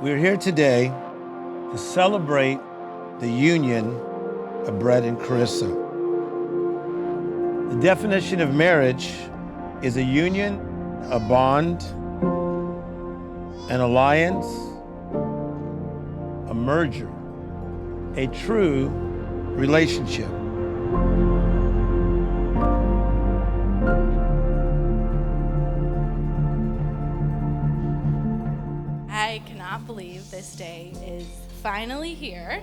We're here today to celebrate the union of Brett and Carissa. The definition of marriage is a union, a bond, an alliance, a merger, a true relationship. I cannot believe this day is finally here.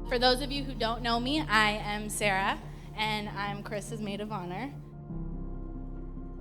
For those of you who don't know me, I am Sarah, and I'm Carissa's maid of honor.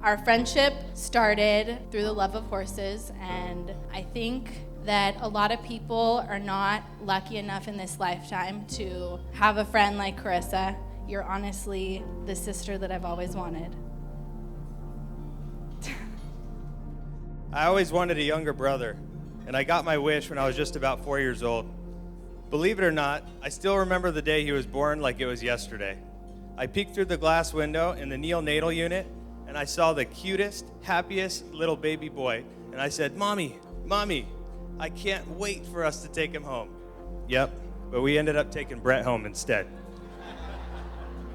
Our friendship started through the love of horses, and I think that a lot of people are not lucky enough in this lifetime to have a friend like Carissa. You're honestly the sister that I've always wanted. I always wanted a younger brother, and I got my wish when I was just about 4 years old. Believe it or not, I still remember the day he was born like it was yesterday. I peeked through the glass window in the neonatal unit, and I saw the cutest, happiest little baby boy, and I said, "Mommy, Mommy, I can't wait for us to take him home." Yep, but we ended up taking Brett home instead.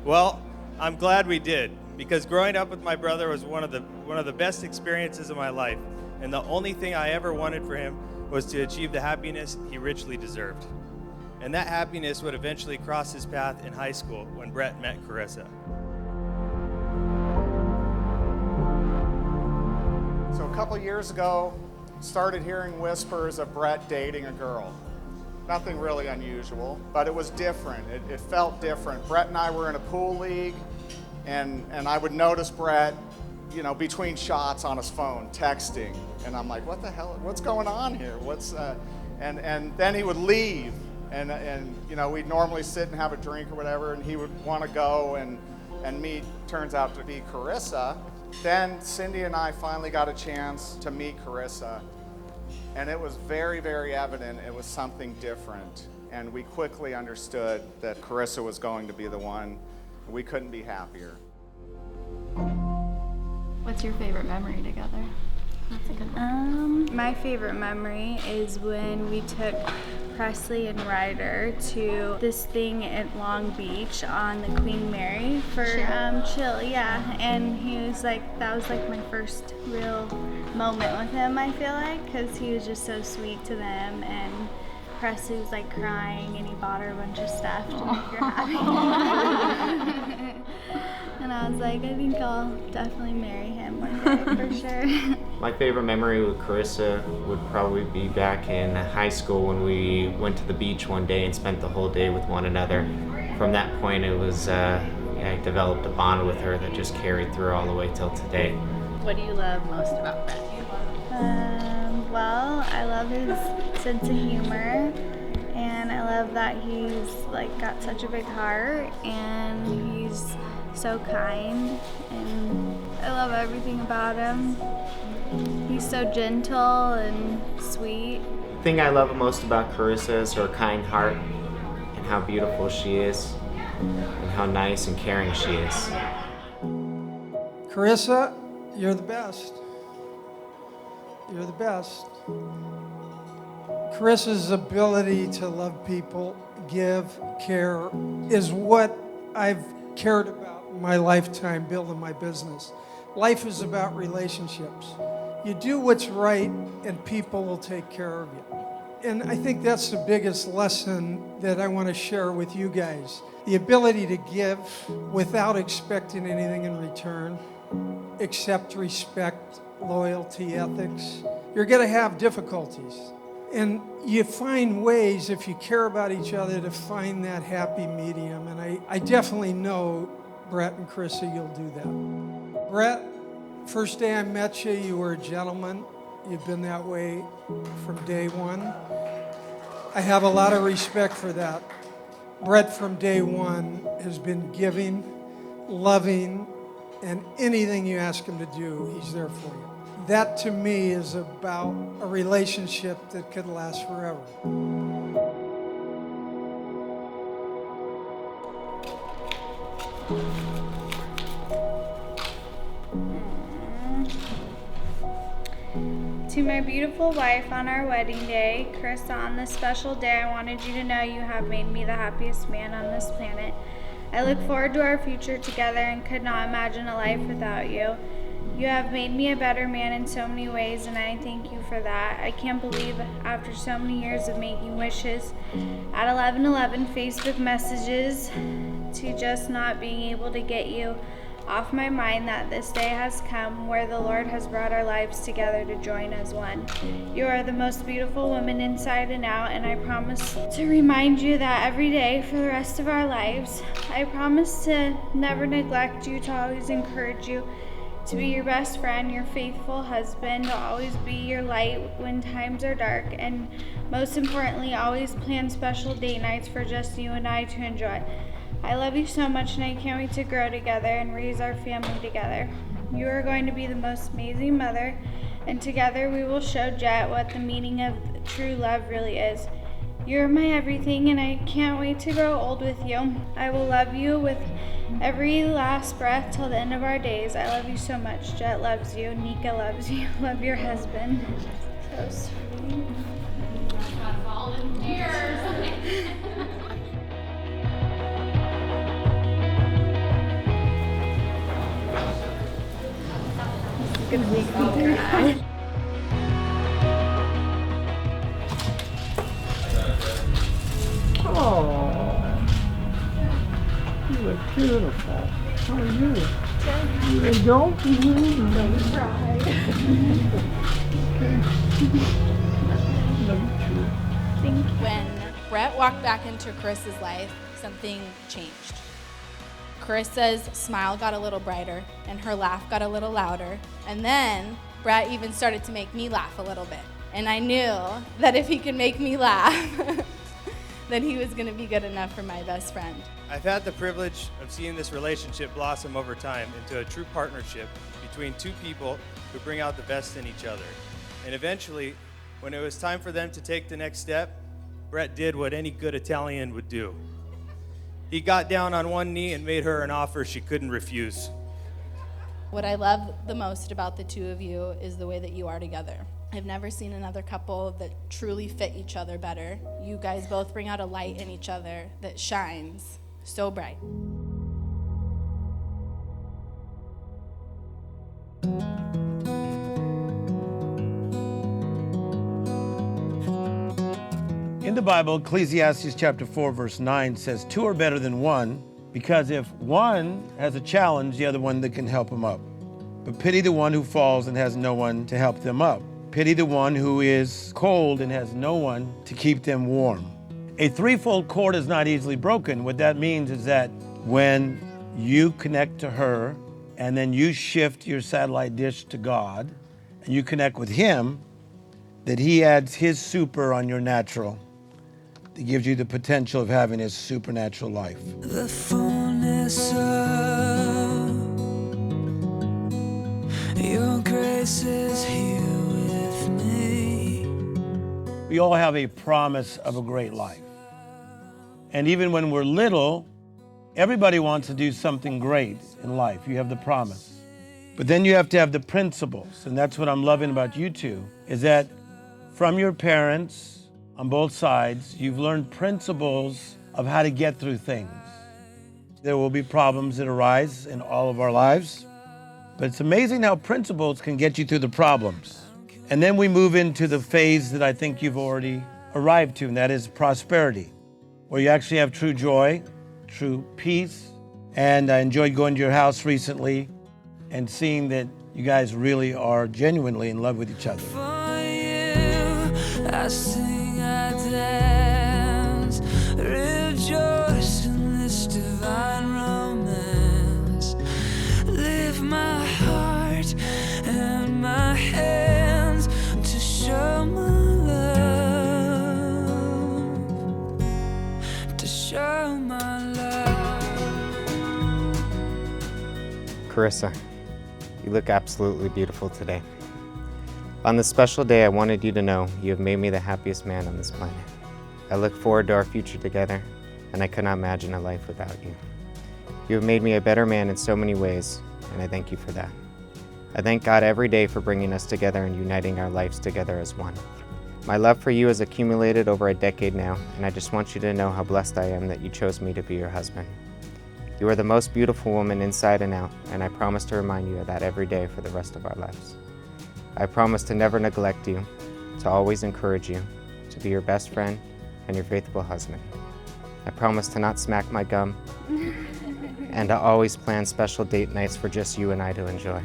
Well, I'm glad we did, because growing up with my brother was one of the best experiences of my life, and the only thing I ever wanted for him was to achieve the happiness he richly deserved. And that happiness would eventually cross his path in high school when Brett met Carissa. So a couple years ago, started hearing whispers of Brett dating a girl. Nothing really unusual, but it was different. It felt different. Brett and I were in a pool league, and I would notice Brett, between shots on his phone, texting, and I'm like, what the hell? What's going on here? And then he would leave, and we'd normally sit and have a drink or whatever, and he would want to go and meet. Turns out to be Carissa. Then Cindy and I finally got a chance to meet Carissa, and it was very, very evident it was something different, and we quickly understood that Carissa was going to be the one. We couldn't be happier. What's your favorite memory together? That's a good one. My favorite memory is when we took Presley and Ryder to this thing at Long Beach on the Queen Mary for chill, yeah. And he was that was my first real moment with him, I feel like, because he was just so sweet to them, and Presley was crying, and he bought her a bunch of stuff to make her happy. And I was like, I think I'll definitely marry him one day for sure. My favorite memory with Carissa would probably be back in high school when we went to the beach one day and spent the whole day with one another. From that point, it was I developed a bond with her that just carried through all the way till today. What do you love most about Brett? Well, I love his sense of humor, and I love that he's got such a big heart, and he's so kind, and I love everything about him. He's so gentle and sweet. The thing I love most about Carissa is her kind heart and how beautiful she is and how nice and caring she is. Carissa, you're the best. You're the best. Carissa's ability to love people, give, care, is what I've cared about in my lifetime building my business. Life is about relationships. You do what's right, and people will take care of you. And I think that's the biggest lesson that I want to share with you guys. The ability to give without expecting anything in return, accept respect, loyalty, ethics. You're going to have difficulties. And you find ways, if you care about each other, to find that happy medium. And I definitely know, Brett and Carissa, you'll do that. Brett, first day I met you, you were a gentleman. You've been that way from day one. I have a lot of respect for that. Brett from day one has been giving, loving, and anything you ask him to do, he's there for you. That to me is about a relationship that could last forever. To my beautiful wife on our wedding day, Carissa, on this special day, I wanted you to know you have made me the happiest man on this planet. I look forward to our future together and could not imagine a life without you. You have made me a better man in so many ways, and I thank you for that. I can't believe after so many years of making wishes at 11:11 Facebook messages to just not being able to get you off my mind that this day has come where the Lord has brought our lives together to join as one. You are the most beautiful woman inside and out, and I promise to remind you that every day for the rest of our lives. I promise to never neglect you, to always encourage you, to be your best friend, your faithful husband, to always be your light when times are dark, and most importantly, always plan special date nights for just you and I to enjoy. I love you so much, and I can't wait to grow together and raise our family together. You are going to be the most amazing mother, and together we will show Jet what the meaning of true love really is. You're my everything, and I can't wait to grow old with you. I will love you with every last breath till the end of our days. I love you so much. Jet loves you. Nika loves you. Love your husband. So sweet. Gonna make me cry. Oh, you look beautiful. How are you? You don't? Don't cry. When Brett walked back into Carissa's life, something changed. Carissa's smile got a little brighter, and her laugh got a little louder, and then Brett even started to make me laugh a little bit. And I knew that if he could make me laugh, then he was gonna be good enough for my best friend. I've had the privilege of seeing this relationship blossom over time into a true partnership between two people who bring out the best in each other. And eventually, when it was time for them to take the next step, Brett did what any good Italian would do. He got down on one knee and made her an offer she couldn't refuse. What I love the most about the two of you is the way that you are together. I've never seen another couple that truly fit each other better. You guys both bring out a light in each other that shines so bright. In the Bible, Ecclesiastes chapter 4, verse 9 says, 2 are better than one, because if one has a challenge, the other one that can help him up. But pity the one who falls and has no one to help them up. Pity the one who is cold and has no one to keep them warm. A threefold cord is not easily broken. What that means is that when you connect to her and then you shift your satellite dish to God and you connect with Him, that He adds His super on your natural. That gives you the potential of having His supernatural life. The fullness of your grace is here with me. We all have a promise of a great life. And even when we're little, everybody wants to do something great in life. You have the promise. But then you have to have the principles. And that's what I'm loving about you two, is that from your parents, on both sides, you've learned principles of how to get through things. There will be problems that arise in all of our lives, but it's amazing how principles can get you through the problems. And then we move into the phase that I think you've already arrived to, and that is prosperity, where you actually have true joy, true peace. And I enjoyed going to your house recently and seeing that you guys really are genuinely in love with each other. For you, I sing, I dance, rejoice in this divine romance. Lift my heart and my hands to show my love, to show my love. Carissa, you look absolutely beautiful today. On this special day, I wanted you to know you have made me the happiest man on this planet. I look forward to our future together, and I could not imagine a life without you. You have made me a better man in so many ways, and I thank you for that. I thank God every day for bringing us together and uniting our lives together as one. My love for you has accumulated over a decade now, and I just want you to know how blessed I am that you chose me to be your husband. You are the most beautiful woman inside and out, and I promise to remind you of that every day for the rest of our lives. I promise to never neglect you, to always encourage you, to be your best friend and your faithful husband. I promise to not smack my gum and to always plan special date nights for just you and I to enjoy.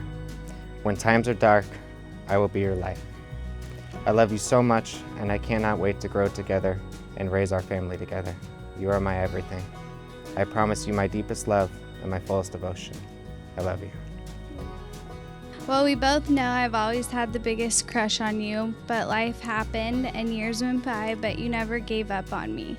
When times are dark, I will be your light. I love you so much, and I cannot wait to grow together and raise our family together. You are my everything. I promise you my deepest love and my fullest devotion. I love you. Well, we both know I've always had the biggest crush on you, but life happened and years went by, but you never gave up on me.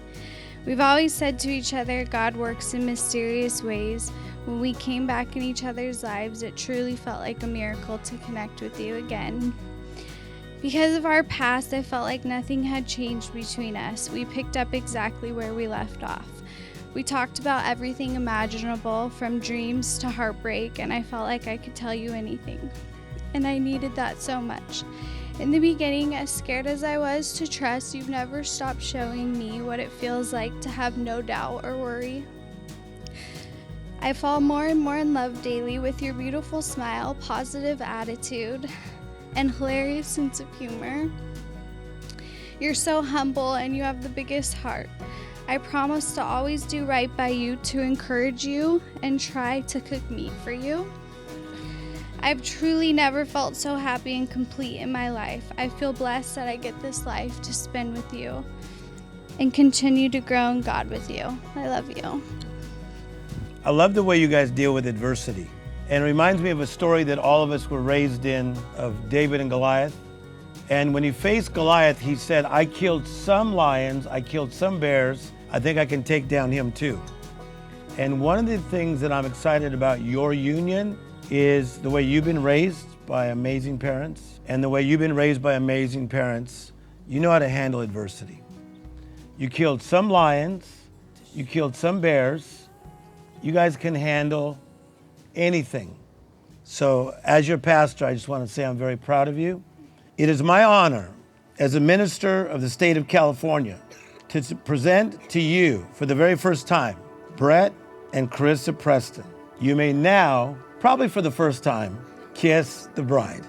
We've always said to each other, God works in mysterious ways. When we came back in each other's lives, it truly felt like a miracle to connect with you again. Because of our past, I felt like nothing had changed between us. We picked up exactly where we left off. We talked about everything imaginable, from dreams to heartbreak, and I felt like I could tell you anything. And I needed that so much. In the beginning, as scared as I was to trust, you've never stopped showing me what it feels like to have no doubt or worry. I fall more and more in love daily with your beautiful smile, positive attitude, and hilarious sense of humor. You're so humble and you have the biggest heart. I promise to always do right by you, to encourage you, and try to cook meat for you. I've truly never felt so happy and complete in my life. I feel blessed that I get this life to spend with you and continue to grow in God with you. I love you. I love the way you guys deal with adversity. And it reminds me of a story that all of us were raised in, of David and Goliath. And when he faced Goliath, he said, I killed some lions, I killed some bears, I think I can take down him too. And one of the things that I'm excited about your union is the way you've been raised by amazing parents, and the way you've been raised by amazing parents, you know how to handle adversity. You killed some lions, you killed some bears, you guys can handle anything. So as your pastor, I just want to say I'm very proud of you. It is my honor as a minister of the state of California to present to you for the very first time, Brett and Carissa Preston. You may now, probably for the first time, kiss the bride.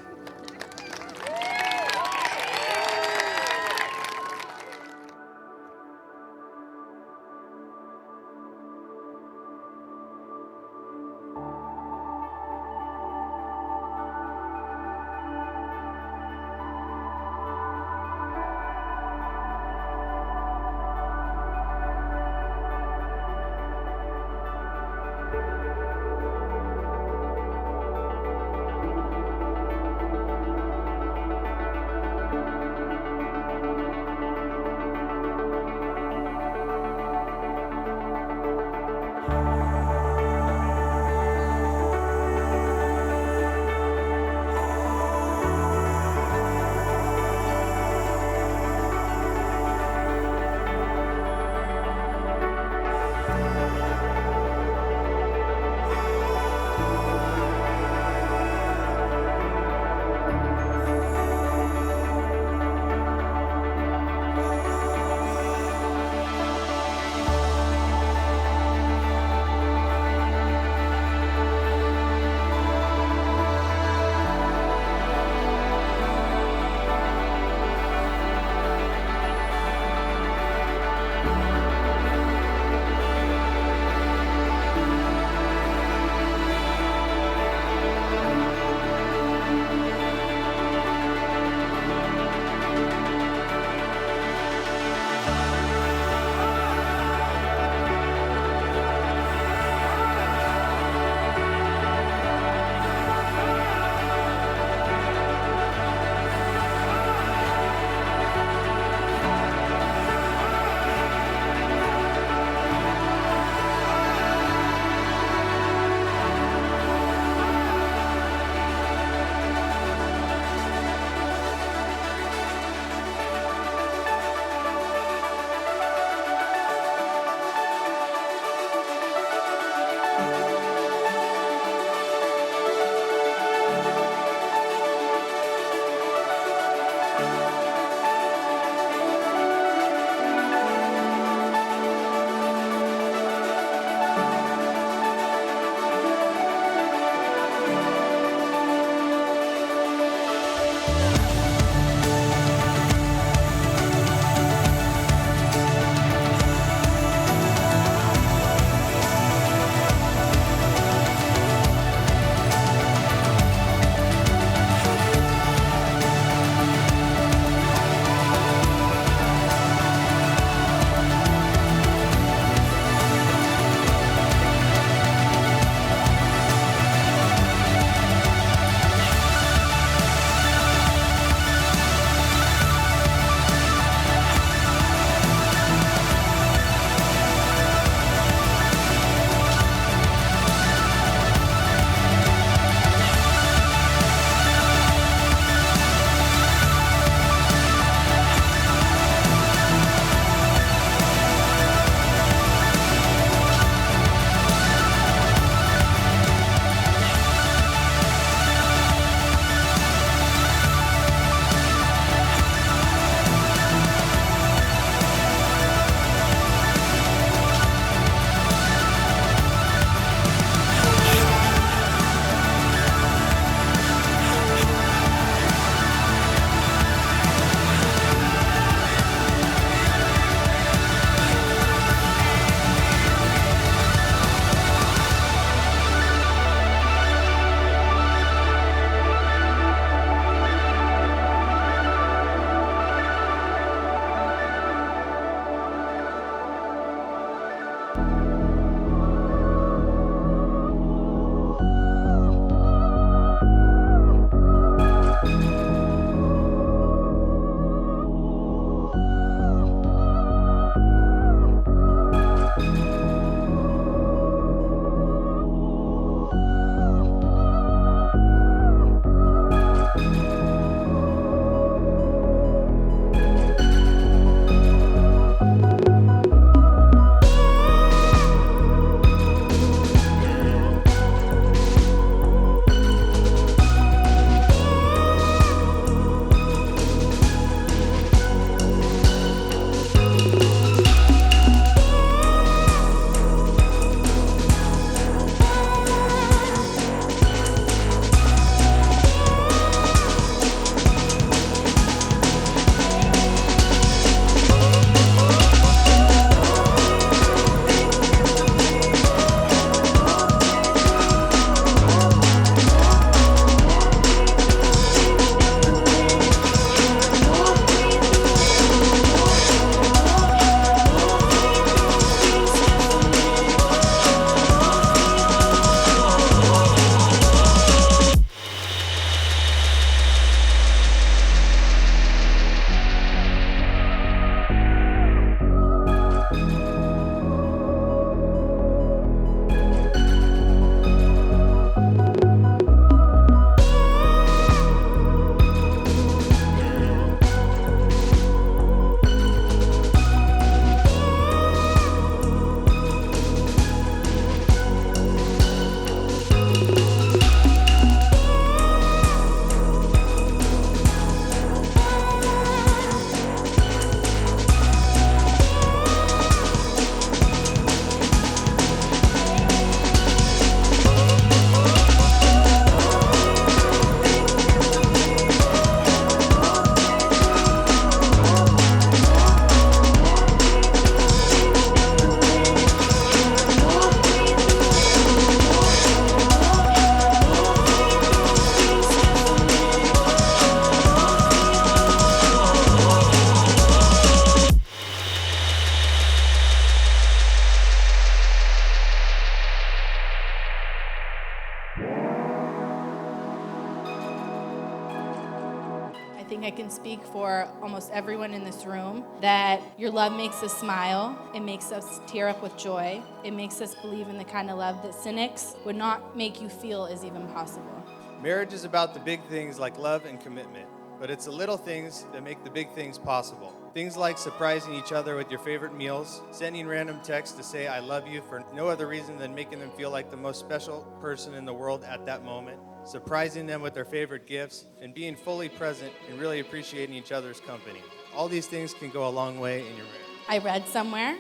think I can speak for almost everyone in this room that your love makes us smile. It makes us tear up with joy. It makes us believe in the kind of love that cynics would not make you feel is even possible. Marriage is about the big things like love and commitment, but it's the little things that make the big things possible. Things like surprising each other with your favorite meals, sending random texts to say I love you for no other reason than making them feel like the most special person in the world at that moment, surprising them with their favorite gifts, and being fully present and really appreciating each other's company. All these things can go a long way in your marriage. I read somewhere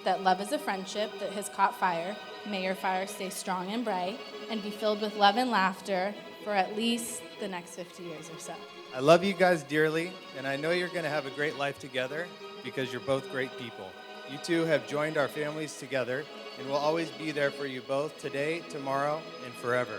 that love is a friendship that has caught fire. May your fire stay strong and bright and be filled with love and laughter for at least the next 50 years or so. I love you guys dearly, and I know you're going to have a great life together because you're both great people. You two have joined our families together, and we'll always be there for you both today, tomorrow, and forever.